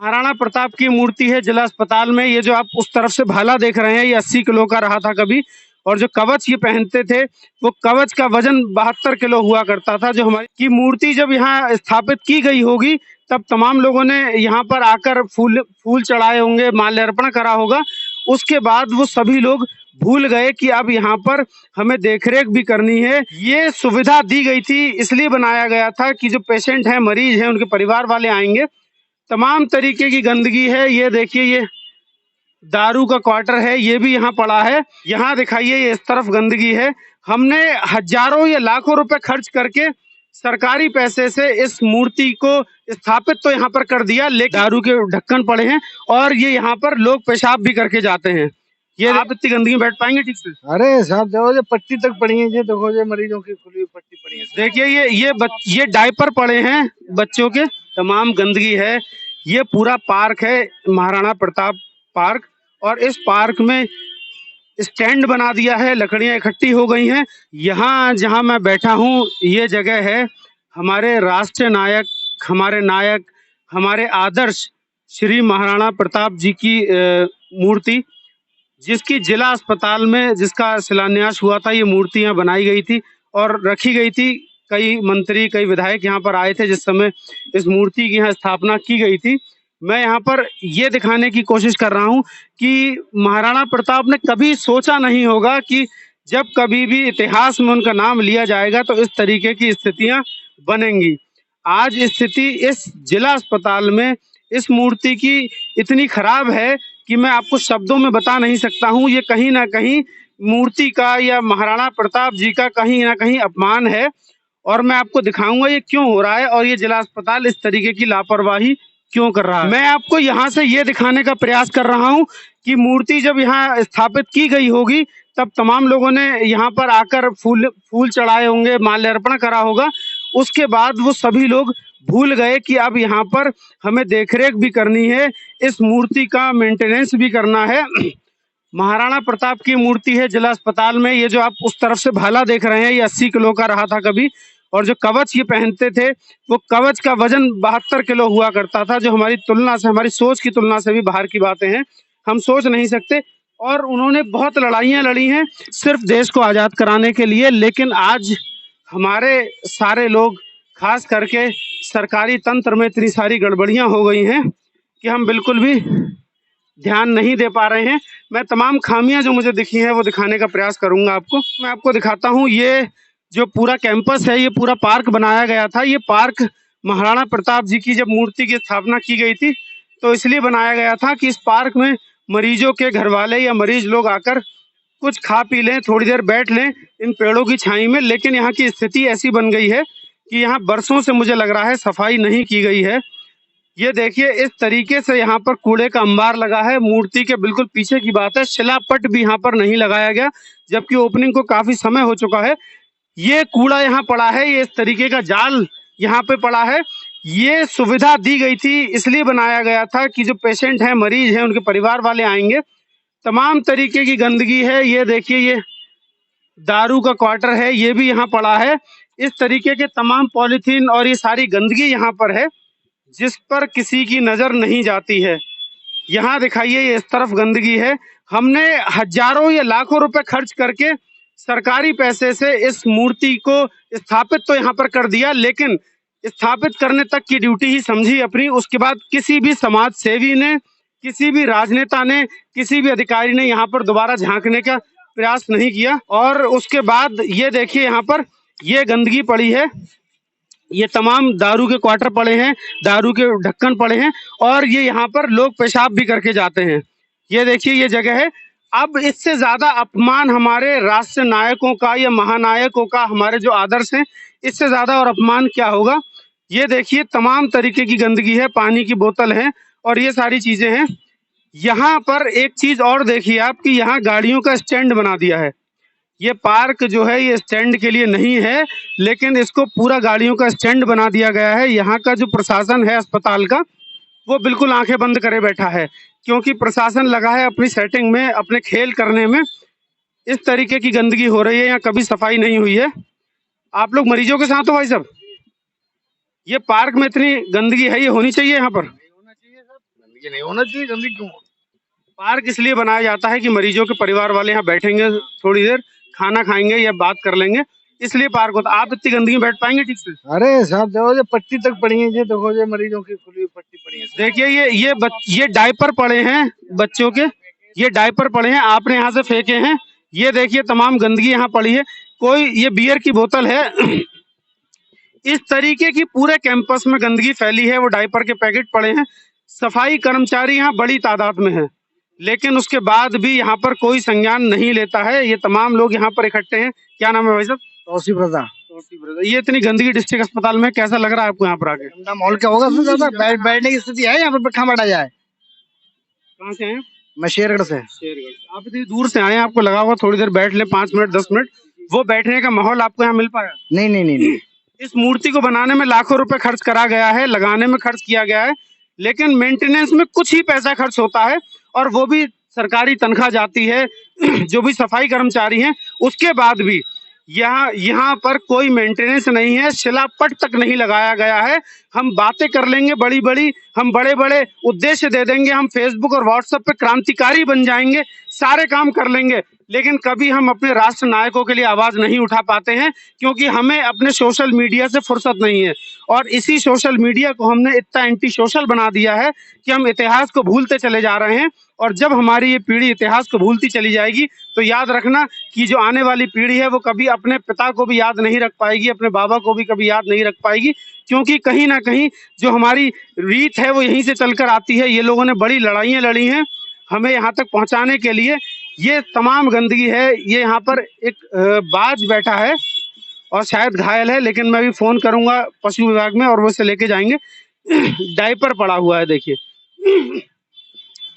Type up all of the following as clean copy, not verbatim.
महाराणा प्रताप की मूर्ति है जिला अस्पताल में। ये जो आप उस तरफ से भाला देख रहे हैं, ये 80 किलो का रहा था कभी। और जो कवच ये पहनते थे, वो कवच का वजन 72 किलो हुआ करता था। जो हमारी की मूर्ति जब यहाँ स्थापित की गई होगी, तब तमाम लोगों ने यहाँ पर आकर फूल फूल चढ़ाए होंगे, माल्यार्पण करा होगा। उसके बाद वो सभी लोग भूल गए कि अब यहाँ पर हमें देखरेख भी करनी है। ये सुविधा दी गई थी, इसलिए बनाया गया था कि जो पेशेंट हैं, मरीज हैं, उनके परिवार वाले आएंगे। तमाम तरीके की गंदगी है। ये देखिए, ये दारू का क्वार्टर है, ये भी यहाँ पड़ा है। यहाँ दिखाइए, ये इस तरफ गंदगी है। हमने हजारों या लाखों रुपए खर्च करके सरकारी पैसे से इस मूर्ति को स्थापित तो यहाँ पर कर दिया, लेकिन दारू के ढक्कन पड़े हैं और ये यहाँ पर लोग पेशाब भी करके जाते हैं। ये आप इतनी गंदगी में बैठ पाएंगे ठीक से? अरे साहब देखो, ये पट्टी तक पड़ी है, ये देखो, ये मरीजों की खुली हुई पट्टी पड़ी है। देखिए, ये डायपर पड़े हैं बच्चों के, तमाम गंदगी है। ये पूरा पार्क है, महाराणा प्रताप पार्क, और इस पार्क में स्टैंड बना दिया है, लकड़ियां इकट्ठी हो गई हैं। यहाँ जहाँ मैं बैठा हूँ, ये जगह है हमारे राष्ट्रीय नायक, हमारे आदर्श श्री महाराणा प्रताप जी की मूर्ति, जिसकी जिला अस्पताल में जिसका शिलान्यास हुआ था। ये मूर्तियां बनाई गई थी और रखी गई थी। कई मंत्री, कई विधायक यहाँ पर आए थे जिस समय इस मूर्ति की यहाँ स्थापना की गई थी। मैं यहाँ पर ये दिखाने की कोशिश कर रहा हूँ कि महाराणा प्रताप ने कभी सोचा नहीं होगा कि जब कभी भी इतिहास में उनका नाम लिया जाएगा तो इस तरीके की स्थितियां बनेंगी। आज स्थिति इस जिला अस्पताल में इस मूर्ति की इतनी खराब है कि मैं आपको शब्दों में बता नहीं सकता हूँ। ये कहीं ना कहीं मूर्ति का या महाराणा प्रताप जी का कहीं ना कहीं अपमान है, और मैं आपको दिखाऊंगा ये क्यों हो रहा है और ये जिला अस्पताल इस तरीके की लापरवाही क्यों कर रहा है। मैं आपको यहाँ से ये दिखाने का प्रयास कर रहा हूँ कि मूर्ति जब यहाँ स्थापित की गई होगी, तब तमाम लोगों ने यहाँ पर आकर फूल चढ़ाए होंगे, माल्यार्पण करा होगा। उसके बाद वो सभी लोग भूल गए कि अब यहाँ पर हमें देखरेख भी करनी है, इस मूर्ति का मेंटेनेंस भी करना है। महाराणा प्रताप की मूर्ति है जिला अस्पताल में। ये जो आप उस तरफ से भाला देख रहे हैं, ये 80 किलो का रहा था कभी। और जो कवच ये पहनते थे, वो कवच का वजन 72 किलो हुआ करता था। जो हमारी तुलना से, हमारी सोच की तुलना से भी बाहर की बातें हैं, हम सोच नहीं सकते। और उन्होंने बहुत लड़ाइयाँ लड़ी हैं सिर्फ देश को आज़ाद कराने के लिए, लेकिन आज हमारे सारे लोग, खास करके सरकारी तंत्र में इतनी सारी गड़बड़ियां हो गई हैं कि हम बिल्कुल भी ध्यान नहीं दे पा रहे हैं। मैं तमाम खामियां जो मुझे दिखी हैं वो दिखाने का प्रयास करूंगा आपको। मैं आपको दिखाता हूं, ये जो पूरा कैंपस है, ये पूरा पार्क बनाया गया था। ये पार्क महाराणा प्रताप जी की जब मूर्ति की स्थापना की गई थी, तो इसलिए बनाया गया था कि इस पार्क में मरीजों के घर वाले या मरीज लोग आकर कुछ खा पी लें, थोड़ी देर बैठ लें इन पेड़ों की छाई में। लेकिन यहाँ की स्थिति ऐसी बन गई है कि यहाँ बरसों से मुझे लग रहा है सफाई नहीं की गई है। ये देखिए, इस तरीके से यहाँ पर कूड़े का अंबार लगा है। मूर्ति के बिल्कुल पीछे की बात है, शिलापट भी यहाँ पर नहीं लगाया गया, जबकि ओपनिंग को काफी समय हो चुका है। ये कूड़ा यहाँ पड़ा है, ये इस तरीके का जाल यहाँ पे पड़ा है। ये सुविधा दी गई थी, इसलिए बनाया गया था कि जो पेशेंट हैं, मरीज हैं, उनके परिवार वाले आएंगे। तमाम तरीके की गंदगी है। ये देखिए, ये दारू का क्वार्टर है, ये भी यहाँ पड़ा है। इस तरीके के तमाम पॉलीथीन और ये सारी गंदगी यहाँ पर है, जिस पर किसी की नजर नहीं जाती है। यहाँ दिखाइए, ये इस तरफ गंदगी है। हमने हजारों या लाखों रुपए खर्च करके सरकारी पैसे से इस मूर्ति को स्थापित तो यहाँ पर कर दिया, लेकिन स्थापित करने तक की ड्यूटी ही समझी अपनी। उसके बाद किसी भी समाज सेवी ने, किसी भी राजनेता ने, किसी भी अधिकारी ने यहाँ पर दोबारा झांकने का प्रयास नहीं किया। और उसके बाद ये देखिए, यहाँ पर ये गंदगी पड़ी है, ये तमाम दारू के क्वार्टर पड़े हैं, दारू के ढक्कन पड़े हैं, और ये यहाँ पर लोग पेशाब भी करके जाते हैं। ये देखिए, ये जगह है। अब इससे ज्यादा अपमान हमारे राष्ट्र नायकों का या महानायकों का, हमारे जो आदर्श हैं, इससे ज्यादा और अपमान क्या होगा। ये देखिए, तमाम तरीके की गंदगी है, पानी की बोतल है और ये सारी चीजें हैं। यहाँ पर एक चीज और देखिए आप, कि यहाँ गाड़ियों का स्टैंड बना दिया है। ये पार्क जो है, ये स्टैंड के लिए नहीं है, लेकिन इसको पूरा गाड़ियों का स्टैंड बना दिया गया है। यहाँ का जो प्रशासन है अस्पताल का, वो बिल्कुल आंखें बंद करे बैठा है, क्योंकि प्रशासन लगा है अपनी सेटिंग में, अपने खेल करने में। इस तरीके की गंदगी हो रही है, यहाँ कभी सफाई नहीं हुई है। आप लोग मरीजों के साथ हो भाई साहब? ये पार्क में इतनी गंदगी है, ये होनी चाहिए यहाँ पर? होना चाहिए सब। गंदगी नहीं होना चाहिए, गंदगी क्यों? पार्क इसलिए बनाया जाता है कि मरीजों के परिवार वाले यहाँ बैठेंगे, थोड़ी देर खाना खाएंगे या बात कर लेंगे, इसलिए पार्क होता है। आप इतनी गंदगी में बैठ पाएंगे ठीक से? अरे साहब देखो, ये पट्टी तक पड़ी है, ये देखो, ये मरीजों की खुली हुई पट्टी पड़ी है। देखिए ये डायपर पड़े हैं बच्चों के, ये डायपर पड़े हैं, आपने यहाँ से फेंके हैं। ये देखिए तमाम गंदगी यहाँ पड़ी है। कोई ये बियर की बोतल है इस तरीके की पूरे कैंपस में गंदगी फैली है। वो डायपर के पैकेट पड़े हैं। सफाई कर्मचारी यहाँ बड़ी तादाद में है, लेकिन उसके बाद भी यहाँ पर कोई संज्ञान नहीं लेता है। ये तमाम लोग यहाँ पर इकट्ठे हैं। क्या नाम है भाई साहब? तौसीफ रजा। ये इतनी गंदगी डिस्ट्रिक्ट अस्पताल में, कैसा लग रहा है आपको यहाँ पर आके? गंदा माहौल क्या होगा उसमें? ज्यादा बैठने की स्थिति है यहाँ पर? कहाँ बैठा जाए? कहाँ से हैं? मैं शेरगढ़ से। शेरगढ़। आप इतनी दूर से आए हैं, आपको लगा होगा थोड़ी देर बैठ ले, 5 मिनट 10 मिनट, वो बैठने का माहौल आपको यहाँ मिल पाया? नहीं नहीं नहीं नहीं। इस मूर्ति को बनाने में लाखों रुपए खर्च करा गया है, लगाने में खर्च किया गया है, लेकिन मेंटेनेंस में कुछ ही पैसा खर्च होता है, और वो भी सरकारी तनख्वाह जाती है जो भी सफाई कर्मचारी हैं। उसके बाद भी यहाँ पर कोई मेंटेनेंस नहीं है, शिलापट तक नहीं लगाया गया है। हम बातें कर लेंगे बड़ी बड़ी, हम बड़े बड़े उद्देश्य दे देंगे, हम फेसबुक और व्हाट्सएप पे क्रांतिकारी बन जाएंगे, सारे काम कर लेंगे, लेकिन कभी हम अपने राष्ट्र नायकों के लिए आवाज नहीं उठा पाते हैं, क्योंकि हमें अपने सोशल मीडिया से फुर्सत नहीं है। और इसी सोशल मीडिया को हमने इतना एंटी सोशल बना दिया है कि हम इतिहास को भूलते चले जा रहे हैं। और जब हमारी ये पीढ़ी इतिहास को भूलती चली जाएगी, तो याद रखना कि जो आने वाली पीढ़ी है वो कभी अपने पिता को भी याद नहीं रख पाएगी, अपने बाबा को भी कभी याद नहीं रख पाएगी, क्योंकि कहीं ना कहीं जो हमारी रीत है वो यहीं से चलकर आती है। ये लोगों ने बड़ी लड़ाइयाँ लड़ी हैं हमें यहाँ तक पहुँचाने के लिए। ये तमाम गंदगी है। ये यहाँ पर एक बाज बैठा है और शायद घायल है, लेकिन मैं भी फोन करूंगा पशु विभाग में और वो इसे लेके जाएंगे। डायपर पड़ा हुआ है, देखिए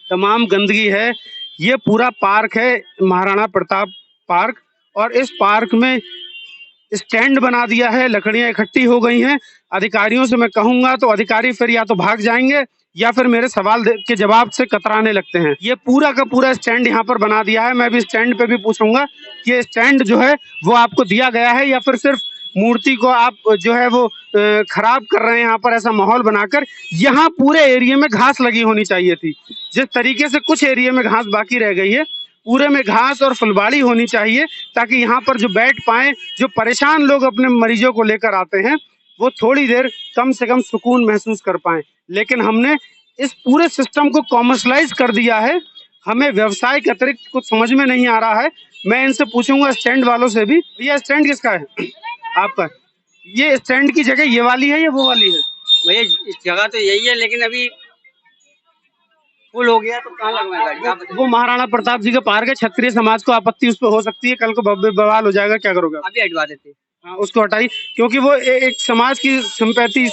तमाम गंदगी है। ये पूरा पार्क है महाराणा प्रताप पार्क, और इस पार्क में स्टैंड बना दिया है, लकड़ियां इकट्ठी हो गई हैं। अधिकारियों से मैं कहूंगा तो अधिकारी फिर या तो भाग जाएंगे या फिर मेरे सवाल के जवाब से कतराने लगते हैं। ये पूरा का पूरा स्टैंड यहाँ पर बना दिया है। मैं भी स्टैंड पे भी पूछूंगा कि ये स्टैंड जो है वो आपको दिया गया है या फिर सिर्फ मूर्ति को आप जो है वो खराब कर रहे हैं यहाँ पर ऐसा माहौल बनाकर। यहाँ पूरे एरिया में घास लगी होनी चाहिए थी, जिस तरीके से कुछ एरिया में घास बाकी रह गई है, पूरे में घास और फुलबाड़ी होनी चाहिए, ताकि यहाँ पर जो बैठ पाए, जो परेशान लोग अपने मरीजों को लेकर आते हैं, वो थोड़ी देर कम से कम सुकून महसूस कर पाए। लेकिन हमने इस पूरे सिस्टम को कॉमर्शलाइज कर दिया है। हमें व्यवसाय के अतिरिक्त कुछ समझ में नहीं आ रहा है। मैं इनसे पूछूंगा स्टैंड वालों से भी, भैया स्टैंड किसका है? आपका। ये स्टैंड की जगह ये वाली है या वो वाली है? भैया इस जगह तो यही है, लेकिन अभी फुल हो गया तो कहाँ लगवाएगा गाड़ी? वो महाराणा प्रताप जी का पार्क है, क्षत्रिय समाज को आपत्ति उस पर हो सकती है, कल को भव्य बवाल हो जाएगा, क्या करोगे? अभी हटवा देते। हाँ, उसको हटाई, क्योंकि वो एक समाज की संपैती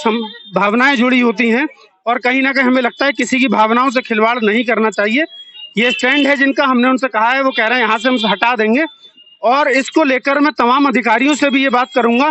भावनाएं जुड़ी होती हैं, और कहीं ना कहीं हमें लगता है किसी की भावनाओं से खिलवाड़ नहीं करना चाहिए। ये स्टैंड है जिनका हमने उनसे कहा है, वो कह रहे हैं यहाँ से हम हटा देंगे। और इसको लेकर मैं तमाम अधिकारियों से भी ये बात करूंगा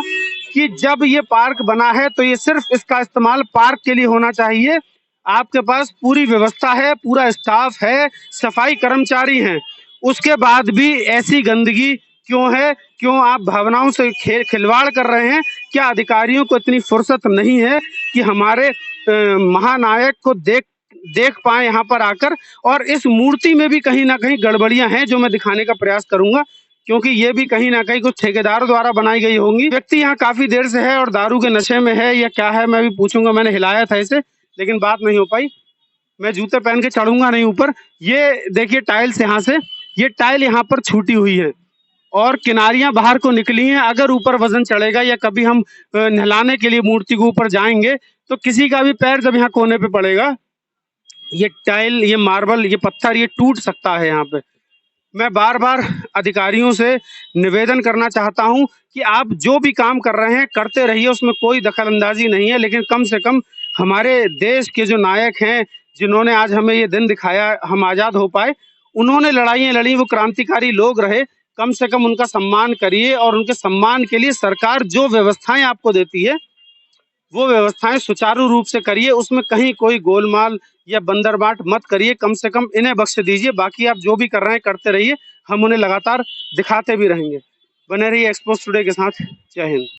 कि जब ये पार्क बना है तो ये सिर्फ इसका इस्तेमाल पार्क के लिए होना चाहिए। आपके पास पूरी व्यवस्था है, पूरा स्टाफ है, सफाई कर्मचारी हैं, उसके बाद भी ऐसी गंदगी क्यों है? क्यों आप भावनाओं से खिलवाड़ कर रहे हैं? क्या अधिकारियों को इतनी फुर्सत नहीं है कि हमारे महानायक को देख पाए यहाँ पर आकर? और इस मूर्ति में भी कहीं ना कहीं गड़बड़ियां हैं जो मैं दिखाने का प्रयास करूंगा, क्योंकि ये भी कहीं ना कहीं कुछ ठेकेदारों द्वारा बनाई गई होंगी। व्यक्ति यहाँ काफी देर से है और दारू के नशे में है या क्या है, मैं भी पूछूंगा। मैंने हिलाया था इसे, लेकिन बात नहीं हो पाई। मैं जूते पहन के चढ़ूंगा नहीं ऊपर। ये देखिए टाइल्स यहाँ से, ये टाइल यहाँ पर छूटी हुई है और किनारियां बाहर को निकली हैं। अगर ऊपर वजन चढ़ेगा या कभी हम नहलाने के लिए मूर्ति को ऊपर जाएंगे तो किसी का भी पैर जब यहाँ कोने पे पड़ेगा, ये टाइल, ये मार्बल, ये पत्थर, ये टूट सकता है यहाँ पे। मैं बार बार अधिकारियों से निवेदन करना चाहता हूं कि आप जो भी काम कर रहे हैं करते रहिए, उसमें कोई दखलंदाजी नहीं है, लेकिन कम से कम हमारे देश के जो नायक हैं, जिन्होंने आज हमें ये दिन दिखाया, हम आज़ाद हो पाए, उन्होंने लड़ाइयाँ लड़ी, वो क्रांतिकारी लोग रहे, कम से कम उनका सम्मान करिए। और उनके सम्मान के लिए सरकार जो व्यवस्थाएं आपको देती है वो व्यवस्थाएं सुचारू रूप से करिए, उसमें कहीं कोई गोलमाल या बंदरबाट मत करिए। कम से कम इन्हें बख्श दीजिए, बाकी आप जो भी कर रहे हैं करते रहिए, हम उन्हें लगातार दिखाते भी रहेंगे। बने रहिए एक्सपोज टुडे के साथ। जय हिंद।